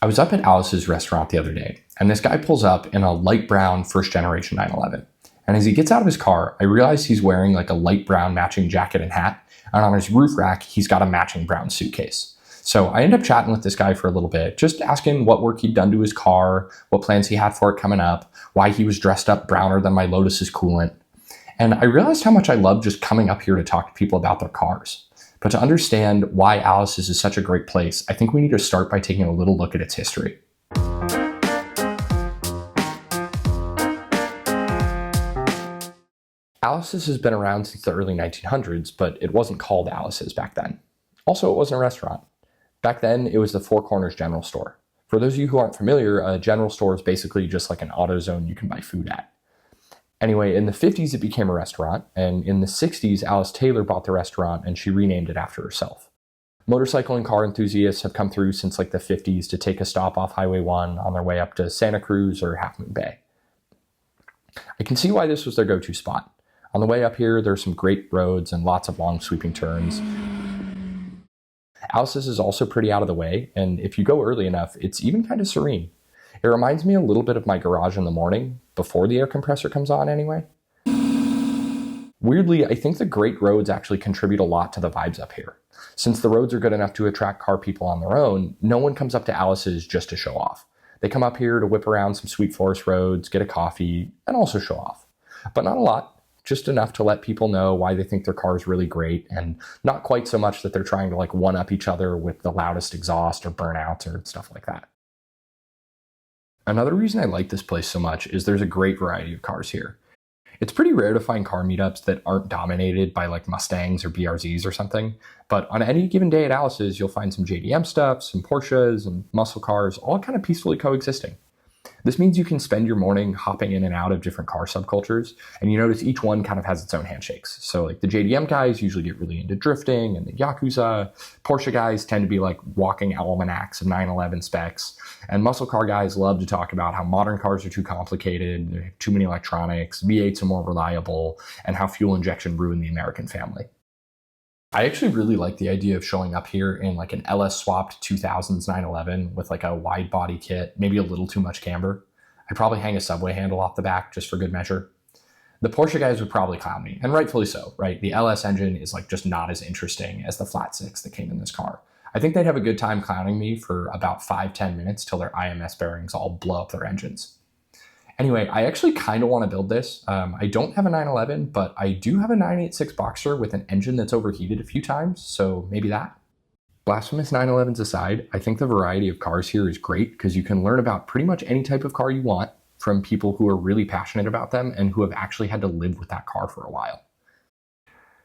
I was up at Alice's restaurant the other day, and this guy pulls up in a light brown first generation 911. And as he gets out of his car, I realize he's wearing like a light brown matching jacket and hat, and on his roof rack, he's got a matching brown suitcase. So I end up chatting with this guy for a little bit, just asking what work he'd done to his car, what plans he had for it coming up, why he was dressed up browner than my Lotus's coolant. And I realized how much I love just coming up here to talk to people about their cars. But to understand why Alice's is such a great place, I think we need to start by taking a little look at its history. Alice's has been around since the early 1900s, but it wasn't called Alice's back then. Also, it wasn't a restaurant. Back then, it was the Four Corners General Store. For those of you who aren't familiar, a general store is basically just like an AutoZone you can buy food at. Anyway, in the 50s, it became a restaurant, and in the 60s, Alice Taylor bought the restaurant and she renamed it after herself. Motorcycle and car enthusiasts have come through since like the 50s to take a stop off Highway 1 on their way up to Santa Cruz or Half Moon Bay. I can see why this was their go-to spot. On the way up here, there's some great roads and lots of long sweeping turns. Alice's is also pretty out of the way, and if you go early enough, it's even kind of serene. It reminds me a little bit of my garage in the morning, before the air compressor comes on anyway. Weirdly, I think the great roads actually contribute a lot to the vibes up here. Since the roads are good enough to attract car people on their own, no one comes up to Alice's just to show off. They come up here to whip around some sweet forest roads, get a coffee, and also show off. But not a lot, just enough to let people know why they think their car is really great, and not quite so much that they're trying to like one-up each other with the loudest exhaust or burnouts or stuff like that. Another reason I like this place so much is there's a great variety of cars here. It's pretty rare to find car meetups that aren't dominated by like Mustangs or BRZs or something, but on any given day at Alice's, you'll find some JDM stuff, some Porsches and muscle cars, all kind of peacefully coexisting. This means you can spend your morning hopping in and out of different car subcultures, and you notice each one kind of has its own handshakes. So like the JDM guys usually get really into drifting and the Yakuza. Porsche guys tend to be like walking almanacs of 911 specs. And muscle car guys love to talk about how modern cars are too complicated, there are too many electronics, V8s are more reliable, and how fuel injection ruined the American family. I actually really like the idea of showing up here in like an LS swapped 2000s 911 with like a wide body kit, maybe a little too much camber. I'd probably hang a subway handle off the back just for good measure. The Porsche guys would probably clown me, and rightfully so, right? The LS engine is like just not as interesting as the flat six that came in this car. I think they'd have a good time clowning me for about 5-10 minutes till their IMS bearings all blow up their engines. Anyway, I actually kind of want to build this. I don't have a 911, but I do have a 986 Boxster with an engine that's overheated a few times, so maybe that. Blasphemous 911s aside, I think the variety of cars here is great because you can learn about pretty much any type of car you want from people who are really passionate about them and who have actually had to live with that car for a while.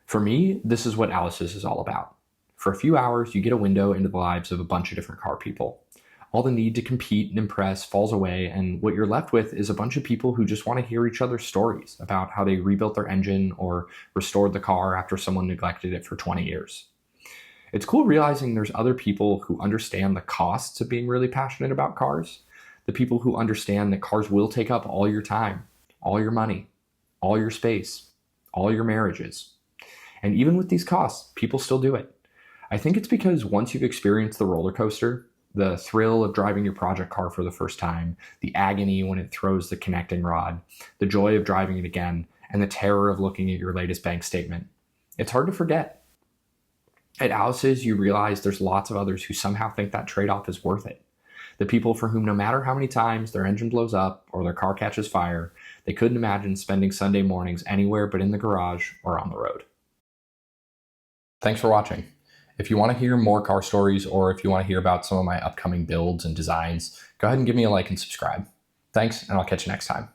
For me, this is what Alice's is all about. For a few hours, you get a window into the lives of a bunch of different car people. All the need to compete and impress falls away, and what you're left with is a bunch of people who just want to hear each other's stories about how they rebuilt their engine or restored the car after someone neglected it for 20 years. It's cool realizing there's other people who understand the costs of being really passionate about cars, the people who understand that cars will take up all your time, all your money, all your space, all your marriages. And even with these costs, people still do it. I think it's because once you've experienced the roller coaster, the thrill of driving your project car for the first time, the agony when it throws the connecting rod, the joy of driving it again, and the terror of looking at your latest bank statement, it's hard to forget. At Alice's, you realize there's lots of others who somehow think that trade-off is worth it. The people for whom no matter how many times their engine blows up or their car catches fire, they couldn't imagine spending Sunday mornings anywhere but in the garage or on the road. Thanks for watching. If you want to hear more car stories or if you want to hear about some of my upcoming builds and designs, go ahead and give me a like and subscribe. Thanks, and I'll catch you next time.